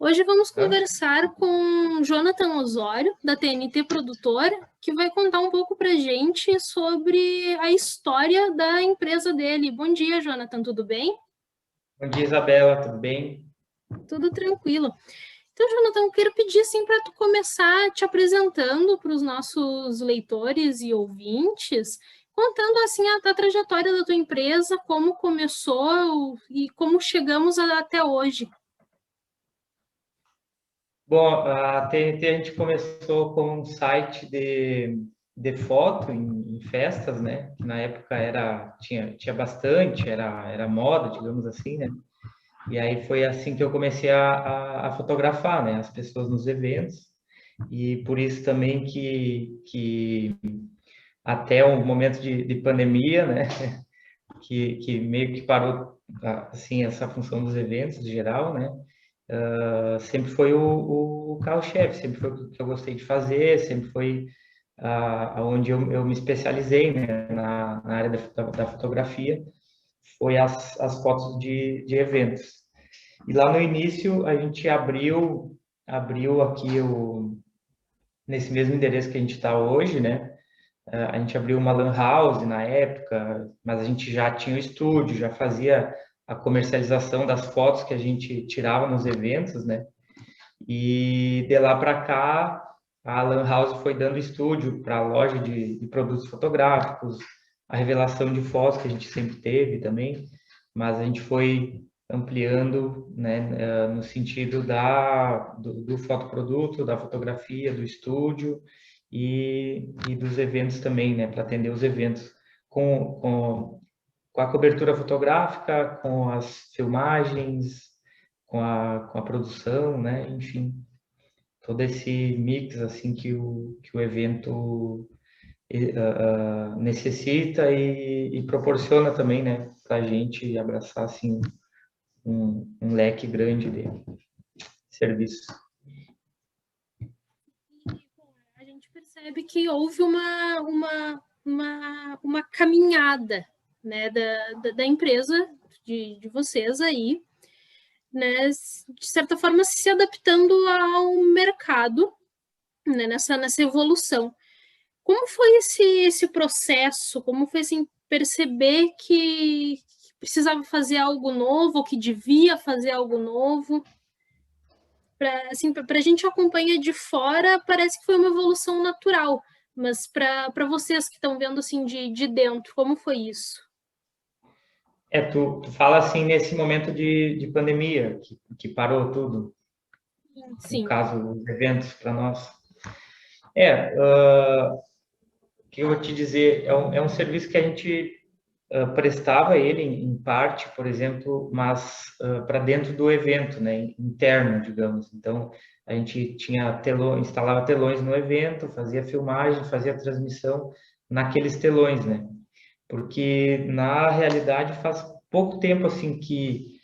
Hoje vamos Tá? conversar com Jonathan Osório, da TNT Produtora, que vai contar um pouco para a gente sobre a história da empresa dele. Bom dia, Jonathan, tudo bem? Bom dia, Isabela, tudo bem? Tudo tranquilo. Então, Jonathan, eu quero pedir assim, para tu começar te apresentando para os nossos leitores e ouvintes, contando assim a trajetória da tua empresa, como começou e como chegamos até hoje. Bom, a TNT a gente começou com um site de foto em festas, né? Que na época tinha bastante, era moda, digamos assim, né? E aí foi assim que eu comecei a fotografar, né? As pessoas nos eventos. E por isso também que até o momento de pandemia, né? Que meio que parou, assim, essa função dos eventos, em geral, né? Sempre foi o carro-chefe, sempre foi o que eu gostei de fazer, sempre foi onde eu me especializei, né, na área da fotografia, foi as fotos de eventos. E lá no início a gente abriu aqui nesse mesmo endereço que a gente está hoje, né? A gente abriu uma lan house na época, mas a gente já tinha o estúdio, já fazia a comercialização das fotos que a gente tirava nos eventos, né? E de lá para cá, a Lan House foi dando estúdio para a loja de produtos fotográficos, a revelação de fotos que a gente sempre teve também, mas a gente foi ampliando, né, no sentido do fotoproduto, da fotografia, do estúdio e dos eventos também, né, para atender os eventos com a cobertura fotográfica, com as filmagens, com a produção, né? Enfim, todo esse mix assim que o evento necessita e proporciona também, né? Para a gente abraçar assim um leque grande de serviços. A gente percebe que houve uma caminhada, né, da empresa de vocês aí, né, de certa forma se adaptando ao mercado, né, nessa evolução. Como foi esse processo? Como foi assim, perceber que precisava fazer algo novo, ou que devia fazer algo novo? Para assim, a gente acompanha de fora, parece que foi uma evolução natural, mas para vocês que estão vendo assim de dentro, como foi isso? Tu fala assim nesse momento de pandemia, que parou tudo, no Sim, caso, os eventos para nós. O que eu vou te dizer, é um serviço que a gente prestava ele em parte, por exemplo, mas para dentro do evento, né, interno, digamos. Então, a gente instalava telões no evento, fazia filmagem, fazia transmissão naqueles telões, né? Porque na realidade faz pouco tempo assim que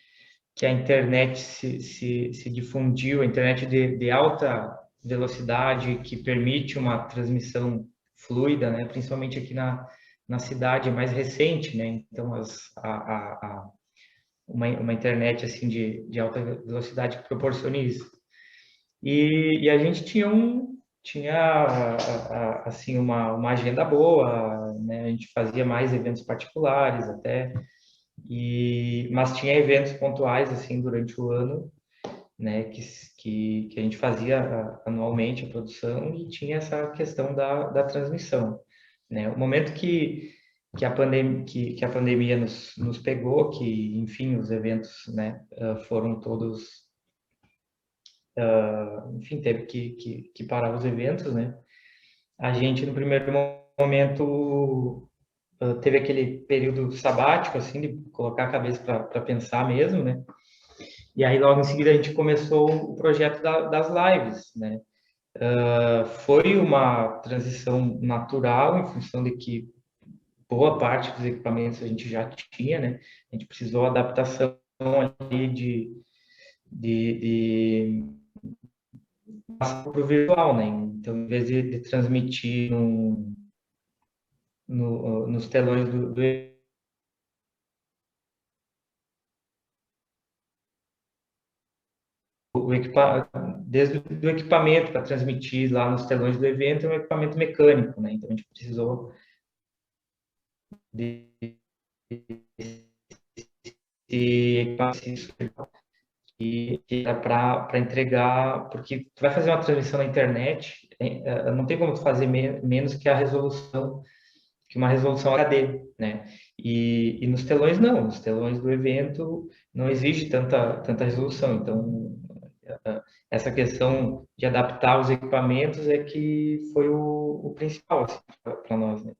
a internet se difundiu, a internet de alta velocidade que permite uma transmissão fluida, né? Principalmente aqui na cidade, é mais recente, né? Então, uma internet assim de alta velocidade que proporcione isso. E a gente tinha assim uma agenda boa, né? A gente fazia mais eventos particulares até, mas tinha eventos pontuais assim durante o ano, né? Que a gente fazia anualmente a produção e tinha essa questão da transmissão, né? O momento que a pandemia nos pegou, que, enfim, os eventos, né, foram todos, enfim, teve que parar os eventos, né? A gente, no primeiro momento, teve aquele período sabático, assim, de colocar a cabeça para pensar mesmo, né? E aí, logo em seguida, a gente começou o projeto das lives, né? Foi uma transição natural, em função de que boa parte dos equipamentos a gente já tinha, né? A gente precisou adaptação ali de para o virtual, né? Então, em vez de transmitir nos telões do desde o equipamento para transmitir lá nos telões do evento, é um equipamento mecânico, né? Então a gente precisou de equipamentos que era para entregar, porque tu vai fazer uma transmissão na internet, não tem como tu fazer menos que a resolução, que uma resolução HD, né? E nos telões não, nos telões do evento não exige tanta resolução, então essa questão de adaptar os equipamentos é que foi o principal assim, para nós, né?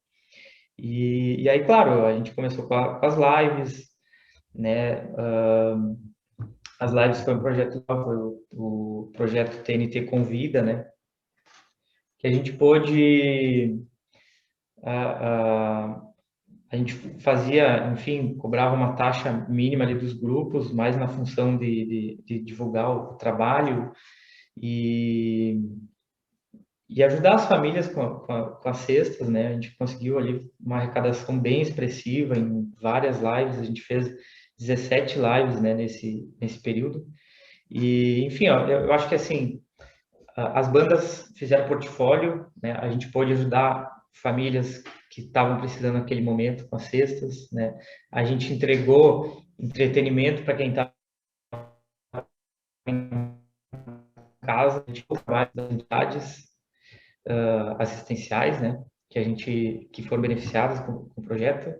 E aí, claro, a gente começou com as lives, né? As lives foi um projeto, foi o projeto TNT Convida, né? Que a gente pôde, a, a, a gente fazia, enfim, cobrava uma taxa mínima ali dos grupos, mais na função de divulgar o trabalho e, e ajudar as famílias com as cestas, né? A gente conseguiu ali uma arrecadação bem expressiva em várias lives, a gente fez 17 lives, né, nesse período. E, enfim, ó, eu acho que assim, as bandas fizeram portfólio, né? A gente pôde ajudar famílias que estavam precisando naquele momento com as cestas, né? A gente entregou entretenimento para quem estava em casa, a gente trabalho das entidades assistenciais, né? Que foram beneficiadas com o projeto.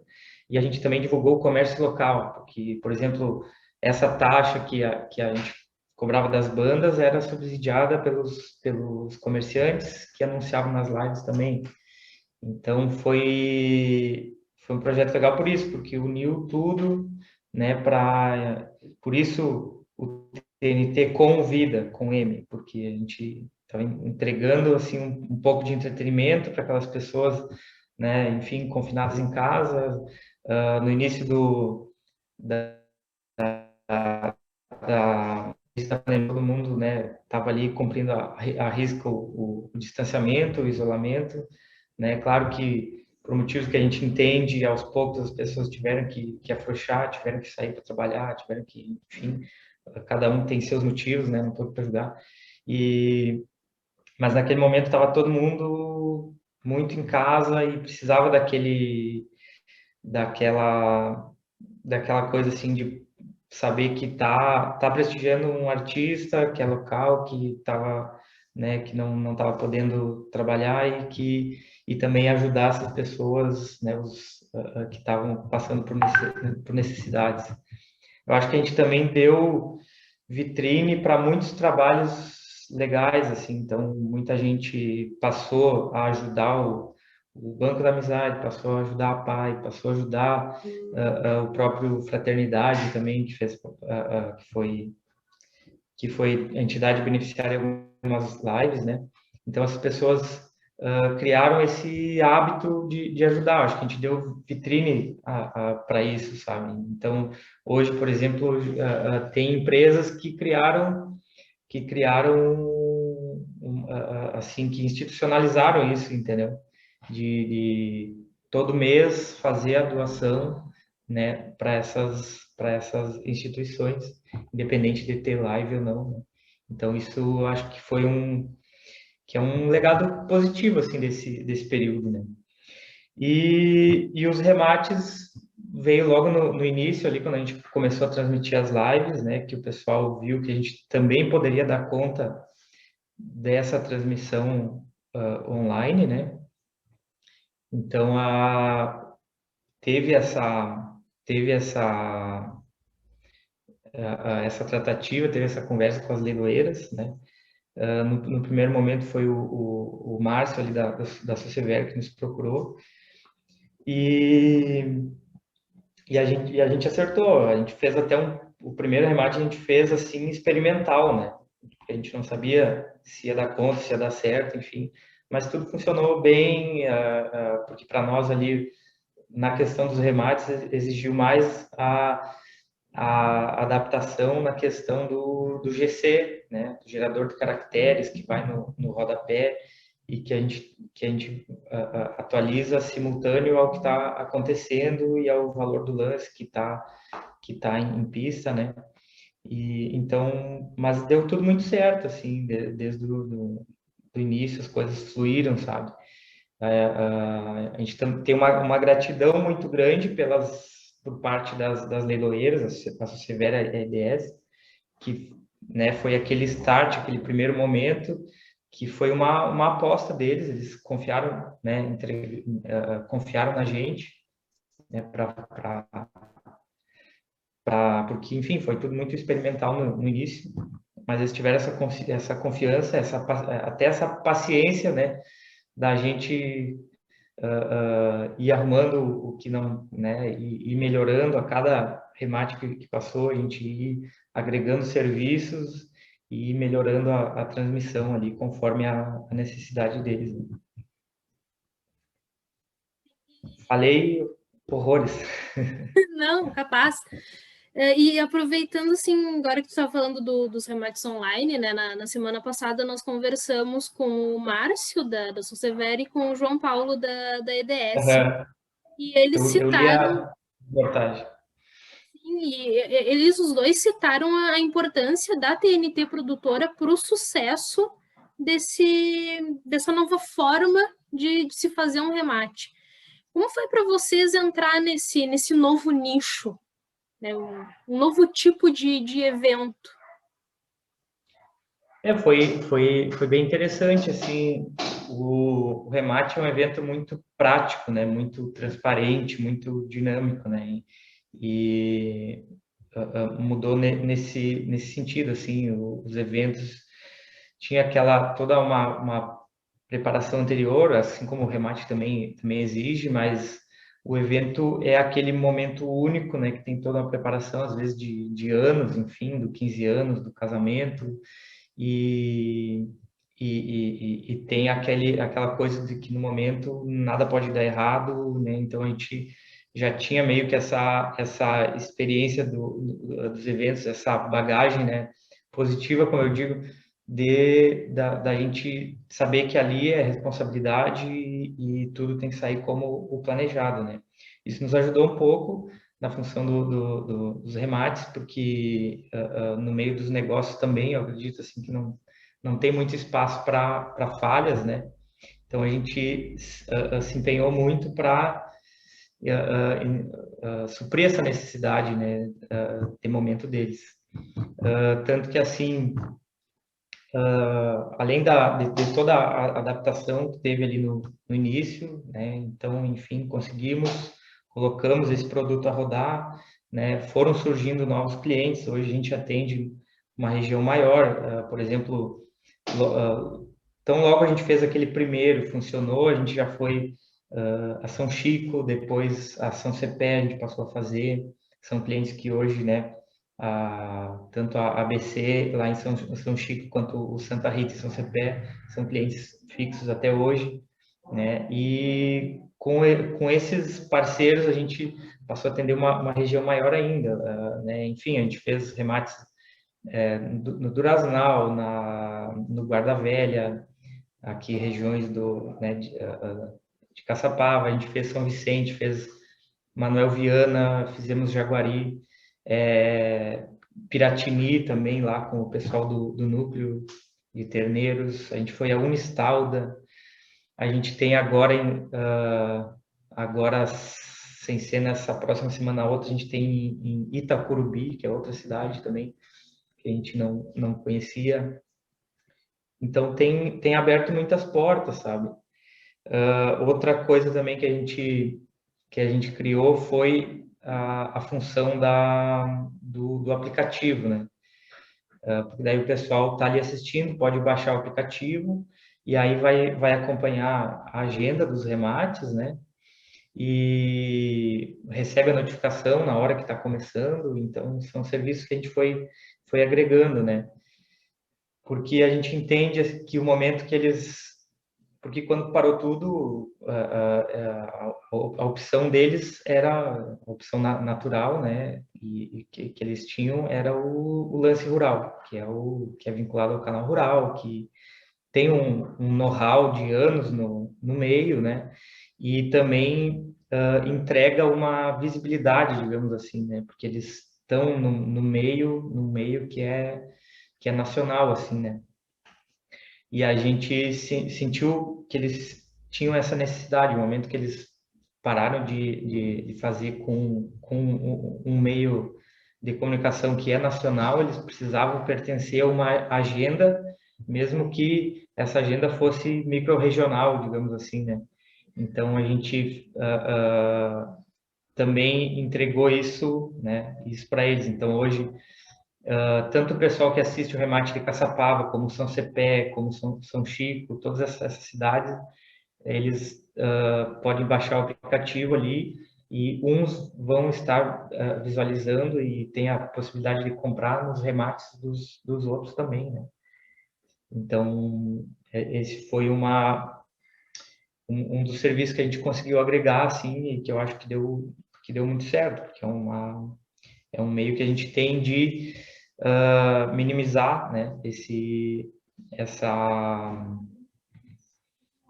E a gente também divulgou o comércio local, porque, por exemplo, essa taxa que a gente cobrava das bandas era subsidiada pelos comerciantes que anunciavam nas lives também. Então foi um projeto legal por isso, porque uniu tudo, né, por isso o TNT com vida, com M, porque a gente estava entregando assim um pouco de entretenimento para aquelas pessoas, né, enfim, confinadas em casa, no início da, da pandemia, todo mundo, né, estava ali cumprindo a risca o distanciamento, o isolamento, né? Claro que por motivos que a gente entende, aos poucos as pessoas tiveram que afrouxar, tiveram que sair para trabalhar, tiveram que, enfim, cada um tem seus motivos, né? Não estou para ajudar. Mas naquele momento estava todo mundo muito em casa e precisava daquela, daquela coisa assim de saber que tá prestigiando um artista que é local, que estava, né, que não estava podendo trabalhar e também ajudar essas pessoas, né, que estavam passando por necessidades. Eu acho que a gente também deu vitrine para muitos trabalhos legais, assim, então muita gente passou a ajudar o Banco da Amizade, passou a ajudar a PAI, passou a ajudar o próprio Fraternidade também, que foi a entidade beneficiária em algumas lives, né? Então as pessoas criaram esse hábito de ajudar. Acho que a gente deu vitrine para isso, sabe? Então hoje, por exemplo, tem empresas que criaram assim, que institucionalizaram isso, entendeu? De todo mês fazer a doação, né, para essas instituições, independente de ter live ou não, né? Então isso eu acho que é um legado positivo assim desse período, né? E os remates veio logo no início ali, quando a gente começou a transmitir as lives, né, que o pessoal viu que a gente também poderia dar conta dessa transmissão online, né? Então teve essa tratativa, teve essa conversa com as leiloeiras, né? No primeiro momento foi o Márcio ali da Sociever que nos procurou e, e a gente acertou. A gente fez até o primeiro remate a gente fez assim experimental, né? A gente não sabia se ia dar conta, se ia dar certo, enfim. Mas tudo funcionou bem, porque para nós ali, na questão dos remates, exigiu mais a adaptação na questão do GC, né? Do gerador de caracteres que vai no rodapé e que a gente atualiza simultâneo ao que está acontecendo e ao valor do lance que tá em pista, né? E então, mas deu tudo muito certo, assim, desde do início as coisas fluíram, sabe? A gente tem uma gratidão muito grande por parte das leiloeiras, a Socivera EDS, que, né, foi aquele start, aquele primeiro momento, que foi uma aposta deles, eles confiaram, né, confiaram na gente, né, porque, enfim, foi tudo muito experimental no início, mas eles tiveram essa confiança, até essa paciência, né, da gente ir arrumando o que não, né, e melhorando a cada remate que passou, a gente ir agregando serviços e ir melhorando a transmissão ali conforme a necessidade deles, né? Falei horrores. Não, capaz. E aproveitando, assim, agora que tu estava falando dos remates online, né? Na semana passada nós conversamos com o Márcio, da Socivera, e com o João Paulo, da EDS. Uhum. E eles Eu li citaram, a reportagem. sim, eles os dois citaram a importância da TNT produtora para o sucesso dessa nova forma de se fazer um remate. Como foi para vocês entrar nesse novo nicho, né? Um novo tipo de evento? Foi bem interessante, assim, o remate é um evento muito prático, né, muito transparente, muito dinâmico, né, e mudou nesse sentido, assim, os eventos tinha toda uma preparação anterior, assim como o remate também exige, mas o evento é aquele momento único, né, que tem toda uma preparação, às vezes de anos, enfim, do 15 anos, do casamento, e, e tem aquela coisa de que no momento nada pode dar errado, né? Então a gente já tinha meio que essa experiência dos eventos, essa bagagem, né? Positiva, como eu digo, da gente saber que ali é responsabilidade e tudo tem que sair como o planejado, né? Isso nos ajudou um pouco na função dos remates, porque no meio dos negócios também, eu acredito assim que não tem muito espaço para falhas, né? Então a gente se empenhou muito para suprir essa necessidade, né, de momento deles. Tanto que assim, além de toda a adaptação que teve ali no início, né? Então, enfim, colocamos esse produto a rodar, né? Foram surgindo novos clientes. Hoje a gente atende uma região maior, por exemplo, tão logo a gente fez aquele primeiro, funcionou, a gente já foi a São Chico, depois a São Cepé a gente passou a fazer. São clientes que hoje, né? Tanto a ABC lá em São Chico quanto o Santa Rita e São Cepé são clientes fixos até hoje, né? E com esses parceiros a gente passou a atender uma região maior ainda, né? Enfim, a gente fez remates no Duraznal, no Guarda Velha, aqui regiões né, de Caçapava, a gente fez São Vicente, fez Manuel Viana, fizemos Jaguari, Piratini também, lá com o pessoal do núcleo de terneiros, a gente foi a Unistalda, a gente tem agora sem ser nessa próxima semana outra, a gente tem em Itacurubi, que é outra cidade também, que a gente não conhecia. Então tem aberto muitas portas, sabe? Outra coisa também que a gente criou foi a função do aplicativo, né? Porque daí o pessoal está ali assistindo, pode baixar o aplicativo e aí vai acompanhar a agenda dos remates, né? E recebe a notificação na hora que está começando. Então, são serviços que a gente foi agregando, né? Porque a gente entende que o momento que eles porque quando parou tudo, a opção deles era a opção natural, né? E que eles tinham era o lance rural, que é vinculado ao canal rural, que tem um know-how de anos no meio, né? E também entrega uma visibilidade, digamos assim, né? Porque eles estão no meio que é nacional, assim, né? E a gente sentiu que eles tinham essa necessidade, no momento que eles pararam de fazer com um meio de comunicação que é nacional, eles precisavam pertencer a uma agenda, mesmo que essa agenda fosse micro-regional, digamos assim, né? Então, a gente também entregou isso, né, isso para eles. Então, hoje, tanto o pessoal que assiste o remate de Caçapava, como São Cepé, como São Chico, todas essas cidades, eles podem baixar o aplicativo ali e uns vão estar visualizando e tem a possibilidade de comprar nos remates dos outros também, né? Então, esse foi um dos serviços que a gente conseguiu agregar, assim, e que eu acho que deu muito certo, porque é um meio que a gente tem de minimizar, né, essa,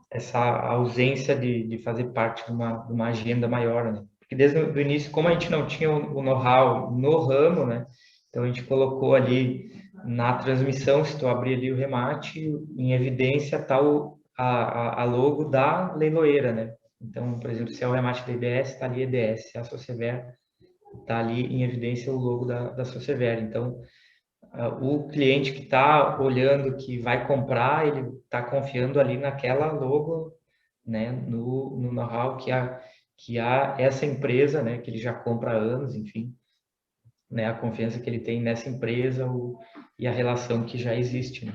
essa ausência de fazer parte de uma agenda maior, né? Porque desde o início, como a gente não tinha o know-how no ramo, né, então a gente colocou ali na transmissão, se tu abrir ali o remate, em evidência está a logo da leiloeira, né? Então, por exemplo, se é o remate da EDS, está ali EDS, se é a Socever, está ali em evidência o logo da Socever. Então, o cliente que está olhando, que vai comprar, ele está confiando ali naquela logo, né, no know-how que há essa empresa, né, que ele já compra há anos, enfim, né, a confiança que ele tem nessa empresa e a relação que já existe, né?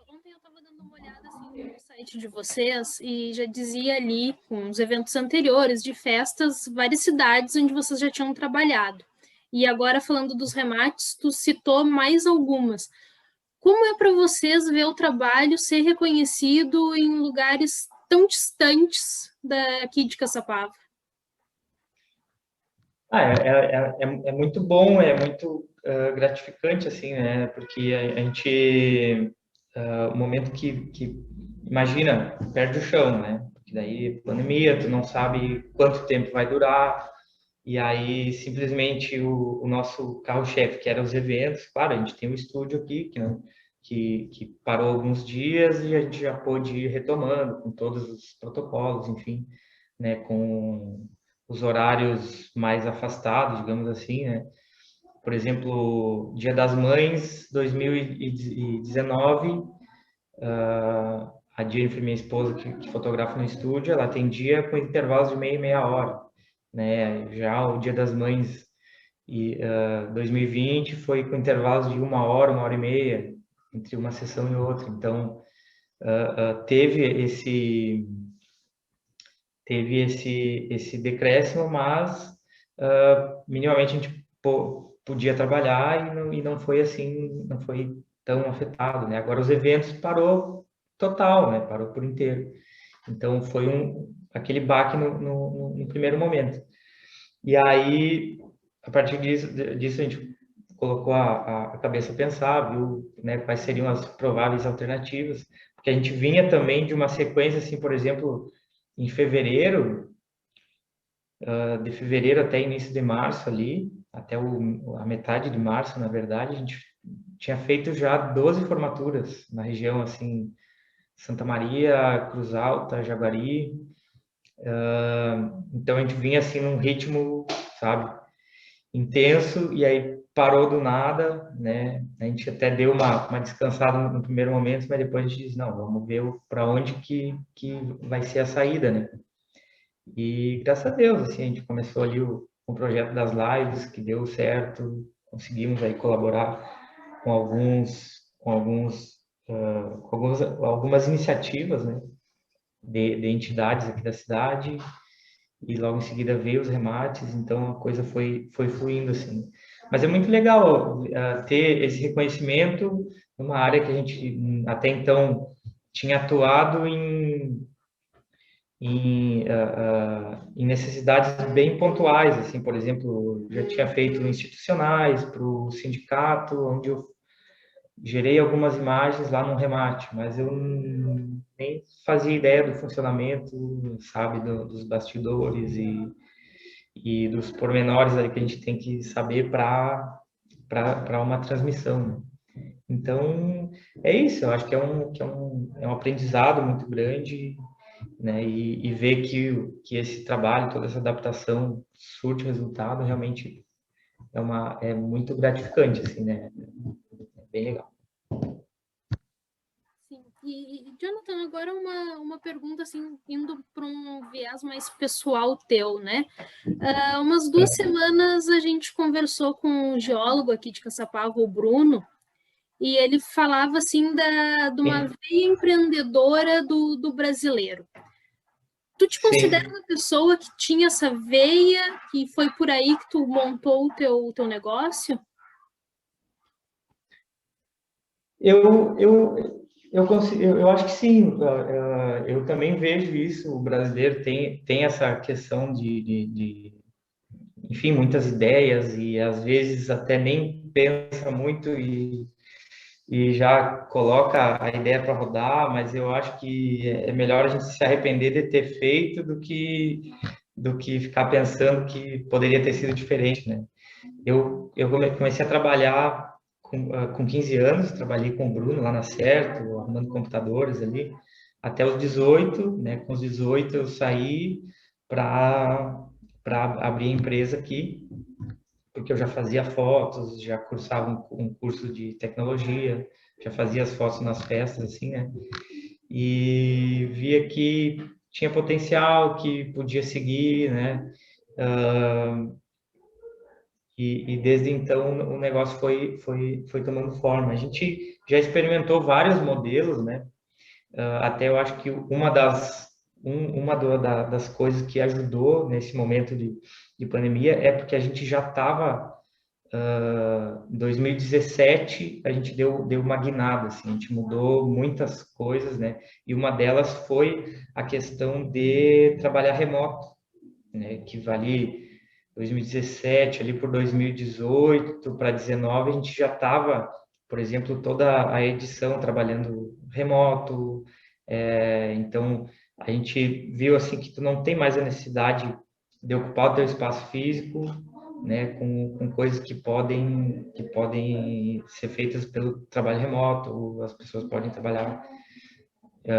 Ontem eu estava dando uma olhada assim, no site de vocês e já dizia ali, com os eventos anteriores de festas, várias cidades onde vocês já tinham trabalhado. E agora, falando dos remates, tu citou mais algumas. Como é para vocês ver o trabalho ser reconhecido em lugares tão distantes daqui de Caçapava? É muito bom, é muito gratificante, assim, né? Porque a gente, o momento imagina, perde o chão, né? Porque daí, pandemia, tu não sabe quanto tempo vai durar, e aí, simplesmente, o nosso carro-chefe, que era os eventos, claro, a gente tem um estúdio aqui, que parou alguns dias e a gente já pôde ir retomando com todos os protocolos, enfim, né? Com os horários mais afastados, digamos assim, né? Por exemplo, Dia das Mães 2019, a Jennifer, minha esposa, que fotografa no estúdio, ela tem dia com intervalos de meia hora, né? Já o Dia das Mães 2020 foi com intervalos de uma hora e meia entre uma sessão e outra. Então, teve esse decréscimo, mas minimamente a gente podia trabalhar e não foi assim, não foi tão afetado, né? Agora os eventos parou total, né? Parou por inteiro. Então foi aquele baque no primeiro momento. E aí, a partir disso a gente colocou a cabeça a pensar, viu, né, quais seriam as prováveis alternativas, porque a gente vinha também de uma sequência, assim, por exemplo, em fevereiro, de fevereiro até início de março ali, até a metade de março, na verdade, a gente tinha feito já 12 formaturas na região, assim, Santa Maria, Cruz Alta, Jaguari. Então a gente vinha assim num ritmo, sabe, intenso, e aí parou do nada, né? A gente até deu uma descansada no primeiro momento, mas depois a gente disse, não, vamos ver para onde que vai ser a saída, né? E graças a Deus, assim, a gente começou ali o projeto das lives, que deu certo, conseguimos aí colaborar com algumas iniciativas, né, de entidades aqui da cidade, e logo em seguida veio os remates, então a coisa foi fluindo, assim. Mas é muito legal ter esse reconhecimento numa área que a gente até então tinha atuado em necessidades bem pontuais, assim, por exemplo, já tinha feito institucionais para o sindicato, onde eu gerei algumas imagens lá no remate, mas eu nem fazia ideia do funcionamento, sabe, dos bastidores e dos pormenores ali que a gente tem que saber para uma transmissão, né? Então, é isso, eu acho que é um aprendizado muito grande, né? E ver que esse trabalho, toda essa adaptação surte resultado, realmente é muito gratificante, assim, né? É bem legal. Sim. Jonathan, agora uma pergunta assim, indo para um viés mais pessoal teu, né? Umas 2 semanas a gente conversou com um geólogo aqui de Caçapava, o Bruno, e ele falava assim de uma Sim, veia empreendedora do brasileiro. Tu te considera sim. uma pessoa que tinha essa veia, que foi por aí que tu montou o teu negócio? Eu acho que sim. Eu também vejo isso. O brasileiro tem essa questão enfim, muitas ideias e às vezes até nem pensa muito e já coloca a ideia para rodar, mas eu acho que é melhor a gente se arrepender de ter feito do que ficar pensando que poderia ter sido diferente, né? Eu comecei a trabalhar com 15 anos, trabalhei com o Bruno lá na Certo, arrumando computadores ali, até os 18, né? Com os 18 eu saí para abrir a empresa aqui, porque eu já fazia fotos, já cursava um curso de tecnologia, já fazia as fotos nas festas, assim, né? E via que tinha potencial, que podia seguir, né? E desde então o negócio foi tomando forma. A gente já experimentou vários modelos, né? Até eu acho que uma das coisas que ajudou nesse momento de pandemia é porque a gente já estava, em 2017, a gente deu uma guinada, assim, a gente mudou muitas coisas, né? E uma delas foi a questão de trabalhar remoto, né? Que vale 2017, ali por 2018 para 2019, a gente já estava, por exemplo, toda a edição trabalhando remoto. Então, a gente viu assim que tu não tem mais a necessidade de ocupar o teu espaço físico, né, com coisas que podem ser feitas pelo trabalho remoto, as pessoas podem trabalhar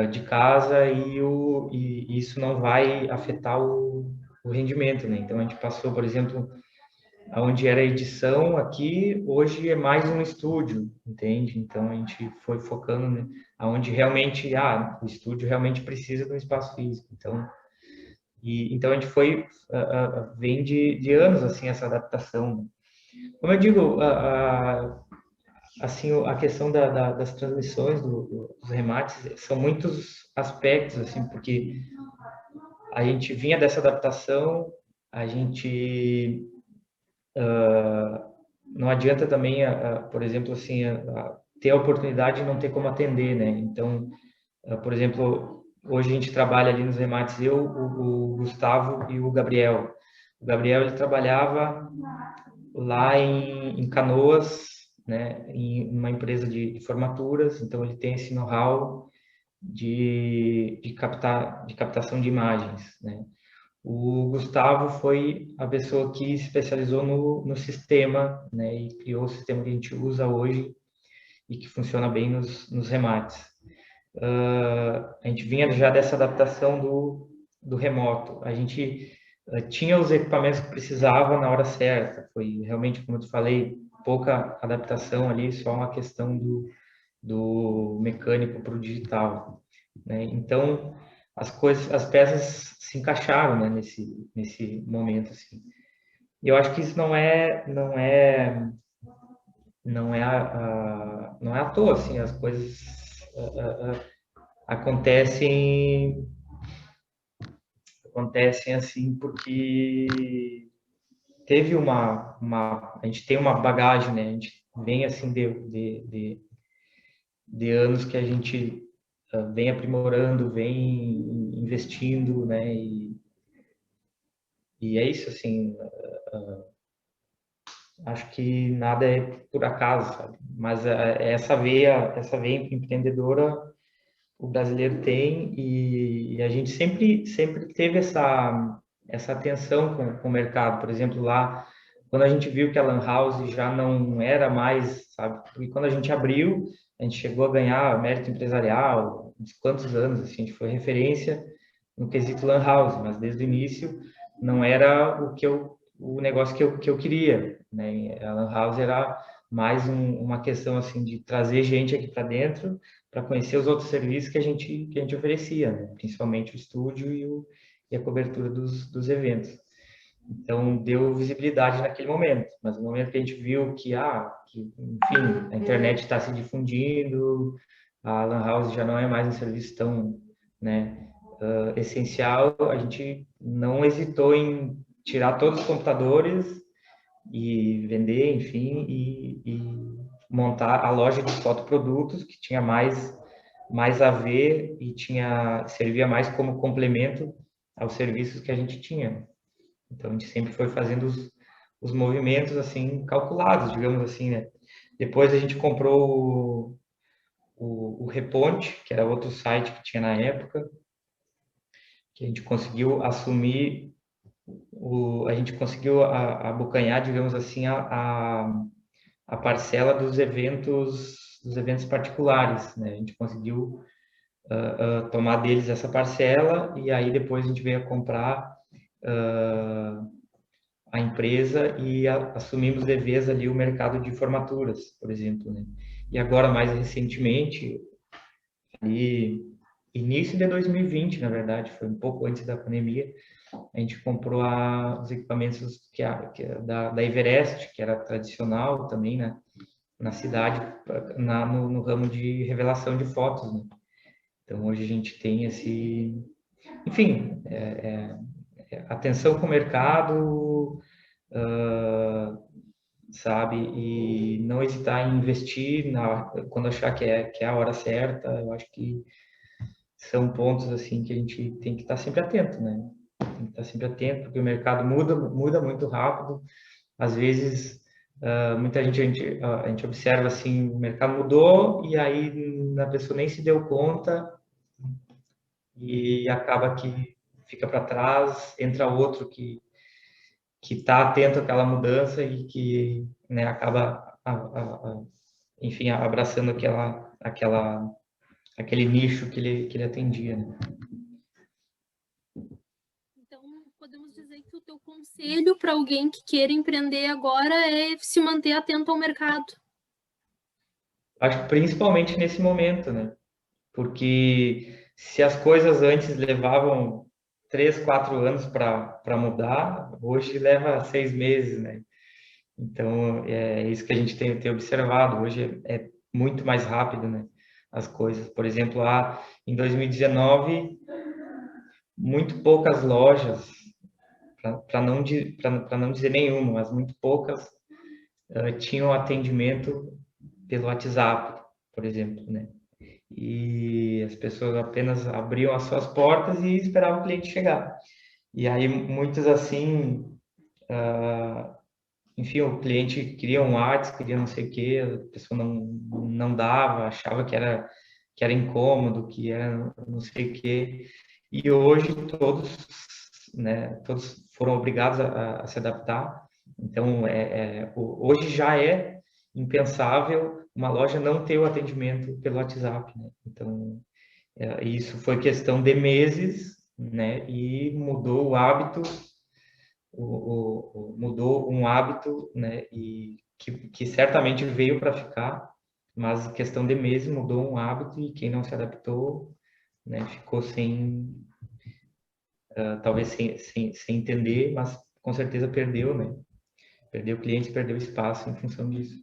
de casa e isso não vai afetar o rendimento, né? Então a gente passou, por exemplo, aonde era edição aqui, hoje é mais um estúdio, entende? Então a gente foi focando, né, aonde realmente, o estúdio realmente precisa de um espaço físico. Então a gente vem de anos assim essa adaptação, né? Como eu digo, assim, a questão das transmissões dos remates são muitos aspectos, assim, porque a gente vinha dessa adaptação, a gente não adianta também, por exemplo, assim, ter a oportunidade de não ter como atender, né? Então, por exemplo, hoje a gente trabalha ali nos remates, eu, o Gustavo e o Gabriel. O Gabriel, ele trabalhava lá em Canoas, né, em uma empresa de formaturas, então ele tem esse know-how de captação de imagens, né? O Gustavo foi a pessoa que se especializou no sistema, né, e criou o sistema que a gente usa hoje e que funciona bem nos remates. A gente vinha já dessa adaptação do remoto. A gente tinha os equipamentos que precisava na hora certa. Foi realmente, como eu te falei, pouca adaptação ali, só uma questão do mecânico para o digital, né? Então, as peças se encaixaram, né, nesse momento, assim. E eu acho que isso não é à toa, assim, as coisas acontecem acontecem assim porque a gente tem uma bagagem, né? A gente vem assim de anos que a gente vem aprimorando, vem investindo, né? E é isso, assim, acho que nada é por acaso, sabe? Mas essa veia empreendedora o brasileiro tem e a gente sempre teve essa atenção com o mercado. Por exemplo, lá, quando a gente viu que a Lan House já não era mais, sabe? Porque quando a gente abriu, a gente chegou a ganhar mérito empresarial, uns quantos anos, assim, a gente foi referência no quesito Lan House, mas desde o início não era o negócio que eu queria, né? A Lan House era mais uma questão assim de trazer gente aqui para dentro para conhecer os outros serviços que a gente oferecia, né? Principalmente o estúdio e a cobertura dos eventos. Então, deu visibilidade naquele momento, mas no momento que a gente viu enfim, a internet está se difundindo, a Lan House já não é mais um serviço tão, né, essencial, a gente não hesitou em tirar todos os computadores e vender, enfim, e montar a loja de fotoprodutos, que tinha mais a ver e servia mais como complemento aos serviços que a gente tinha. Então, a gente sempre foi fazendo os movimentos, assim, calculados, digamos assim, né? Depois a gente comprou o Reponte, que era outro site que tinha na época, que a gente conseguiu assumir, a gente conseguiu abocanhar, digamos assim, a parcela dos eventos particulares, né? A gente conseguiu tomar deles essa parcela e aí depois a gente veio a comprar a empresa e assumimos de vez ali o mercado de formaturas, por exemplo, né? E agora, mais recentemente, ali, início de 2020, na verdade, foi um pouco antes da pandemia, a gente comprou os equipamentos da Everest, que era tradicional também, né? Na cidade, no ramo de revelação de fotos, né? Então, hoje a gente tem enfim, atenção com o mercado, sabe? E não hesitar em investir quando achar que é a hora certa. Eu acho que são pontos assim que a gente tem que estar sempre atento, né? Tem que estar sempre atento, porque o mercado muda muito rápido. Às vezes, muita a gente observa assim, o mercado mudou e aí a pessoa nem se deu conta e acaba que fica para trás, entra outro que está atento àquela mudança e que, né, acaba enfim, abraçando aquele nicho que ele atendia, né? Então, podemos dizer que o teu conselho para alguém que queira empreender agora é se manter atento ao mercado. Acho que principalmente nesse momento, né? Porque se as coisas antes levavam 3, 4 anos para mudar, hoje leva 6 meses, né? Então, é isso que a gente tem observado. Hoje é muito mais rápido, né? As coisas. Por exemplo, em 2019, muito poucas lojas, para não dizer nenhuma, mas muito poucas, tinham atendimento pelo WhatsApp, por exemplo, né? E as pessoas apenas abriam as suas portas e esperavam o cliente chegar. E aí, muitos assim, enfim, o cliente queria um WhatsApp, queria não sei o quê, a pessoa não dava, achava que era incômodo, que era não sei o quê. E hoje todos foram obrigados a se adaptar. Então, hoje já é impensável uma loja não ter o atendimento pelo WhatsApp, né? Então, isso foi questão de meses, né? E mudou o hábito mudou um hábito, né, e que certamente veio para ficar, mas questão de meses mudou um hábito e quem não se adaptou, né, ficou talvez sem entender, mas com certeza perdeu, né, perdeu clientes, perdeu espaço em função disso.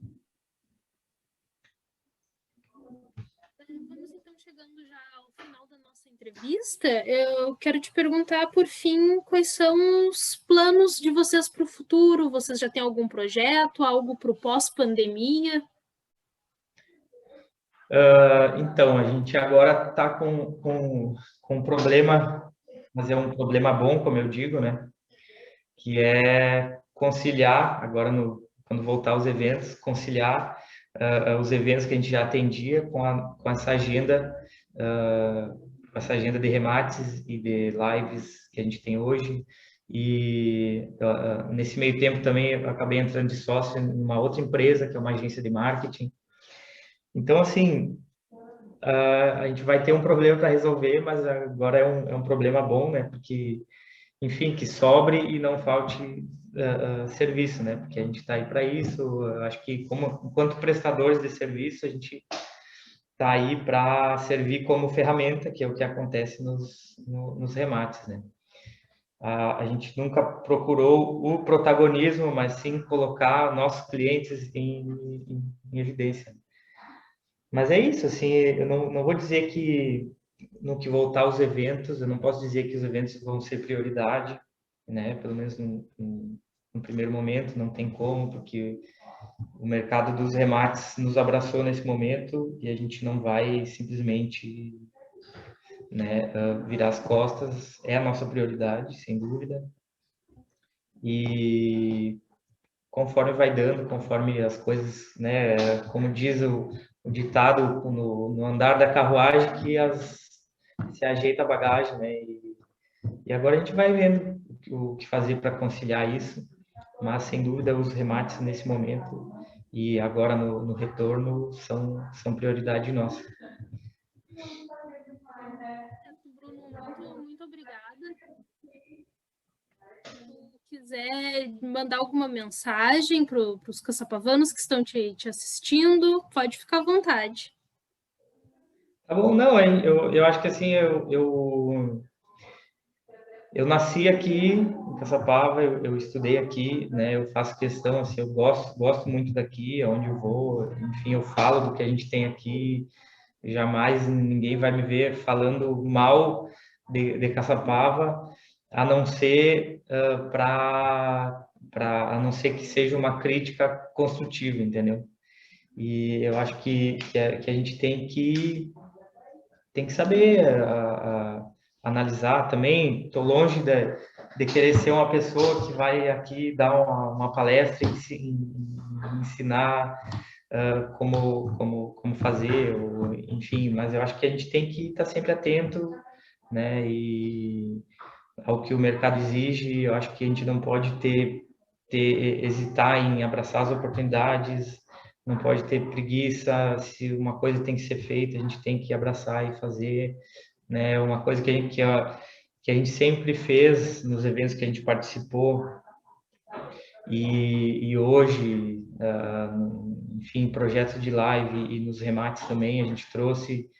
Vamos então chegando já ao final da nossa entrevista. Eu quero te perguntar, por fim, quais são os planos de vocês para o futuro? Vocês já têm algum projeto, algo para o pós-pandemia? Então, a gente agora está com um problema, mas é um problema bom, como eu digo, né? Que é conciliar, agora quando voltar aos eventos, conciliar os eventos que a gente já atendia com essa agenda de remates e de lives que a gente tem hoje. E nesse meio tempo também eu acabei entrando de sócio em uma outra empresa, que é uma agência de marketing. Então, assim, a gente vai ter um problema para resolver, mas agora é um problema bom, né? Porque, enfim, que sobre e não falte serviço, né? Porque a gente está aí para isso. Eu acho que, enquanto prestadores de serviço, a gente está aí para servir como ferramenta, que é o que acontece nos remates, né? A gente nunca procurou o protagonismo, mas sim colocar nossos clientes em evidência. Mas é isso, assim, eu não vou dizer que no que voltar aos eventos, eu não posso dizer que os eventos vão ser prioridade, né? Pelo menos no primeiro momento, não tem como, porque o mercado dos remates nos abraçou nesse momento e a gente não vai simplesmente, né, virar as costas. É a nossa prioridade, sem dúvida. E conforme vai dando, conforme as coisas, né, como diz o ditado no andar da carruagem, que se ajeita a bagagem, né? E agora a gente vai vendo o que fazer para conciliar isso, mas sem dúvida os remates nesse momento e agora no retorno são prioridade nossa. Bruno, muito obrigada. Se quiser mandar alguma mensagem para os caçapavanos que estão te assistindo, pode ficar à vontade. Tá bom, não, eu acho que assim, eu nasci aqui em Caçapava, eu estudei aqui, né? Eu faço questão, assim, eu gosto muito daqui, aonde eu vou, enfim, eu falo do que a gente tem aqui. Jamais ninguém vai me ver falando mal de Caçapava, a não ser a não ser que seja uma crítica construtiva, entendeu? E eu acho que a gente tem que saber analisar também. Estou longe de querer ser uma pessoa que vai aqui dar uma palestra e ensinar como fazer, ou, enfim, mas eu acho que a gente tem que estar sempre atento, né, e ao que o mercado exige. Eu acho que a gente não pode hesitar em abraçar as oportunidades, não pode ter preguiça. Se uma coisa tem que ser feita, a gente tem que abraçar e fazer, né? Uma coisa que a gente sempre fez nos eventos que a gente participou e hoje, enfim, projetos de live e nos remates também, a gente trouxe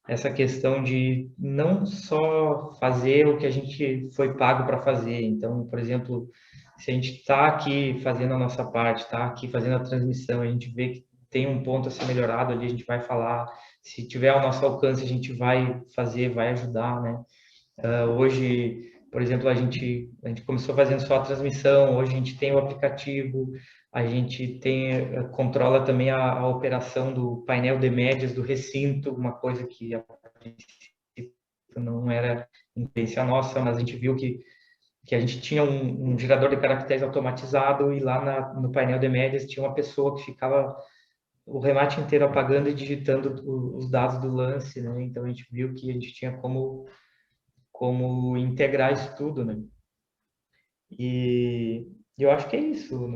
essa questão de não só fazer o que a gente foi pago para fazer. Então, por exemplo, se a gente está aqui fazendo a nossa parte, está aqui fazendo a transmissão, a gente vê que tem um ponto a ser melhorado ali, a gente vai falar. Se tiver ao nosso alcance, a gente vai fazer, vai ajudar, né? Hoje, por exemplo, a gente começou fazendo só a transmissão, hoje a gente tem o aplicativo, a gente controla também a operação do painel de médias do recinto, uma coisa que a princípio não era intenção nossa, mas a gente viu que a gente tinha um gerador de caracteres automatizado e lá no painel de médias tinha uma pessoa que ficava o remate inteiro apagando e digitando os dados do lance, né? Então a gente viu que a gente tinha como integrar isso tudo, né? E eu acho que é isso.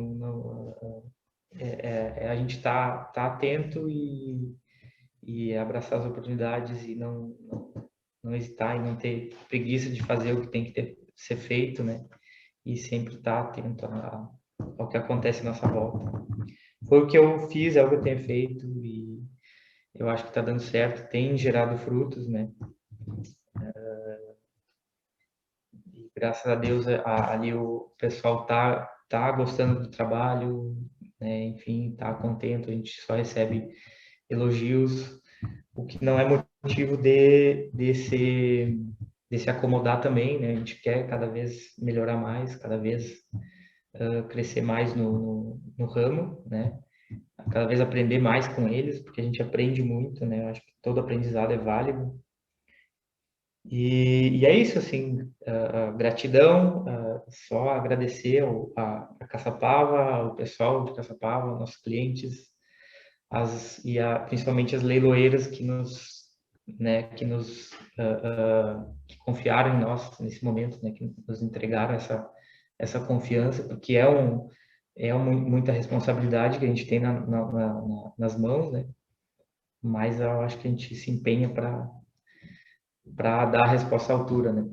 A gente tá atento e abraçar as oportunidades e não hesitar e não ter preguiça de fazer o que tem que ser feito, né? E sempre estar atento ao que acontece à nossa volta. Foi o que eu fiz, é o que eu tenho feito e eu acho que está dando certo, tem gerado frutos, né? Graças a Deus ali o pessoal tá gostando do trabalho, né? Enfim, tá contente, a gente só recebe elogios, o que não é motivo de se acomodar também, né? A gente quer cada vez melhorar mais, cada vez crescer mais no ramo, né? Cada vez aprender mais com eles, porque a gente aprende muito, né? Eu acho que todo aprendizado é válido. E é isso, assim, gratidão, só agradecer a Caçapava, ao pessoal de Caçapava, nossos clientes, principalmente as leiloeiras né, que confiaram em nós nesse momento, né, que nos entregaram essa confiança, porque muita responsabilidade que a gente tem nas mãos, né? Mas eu acho que a gente se empenha para dar a resposta à altura, né?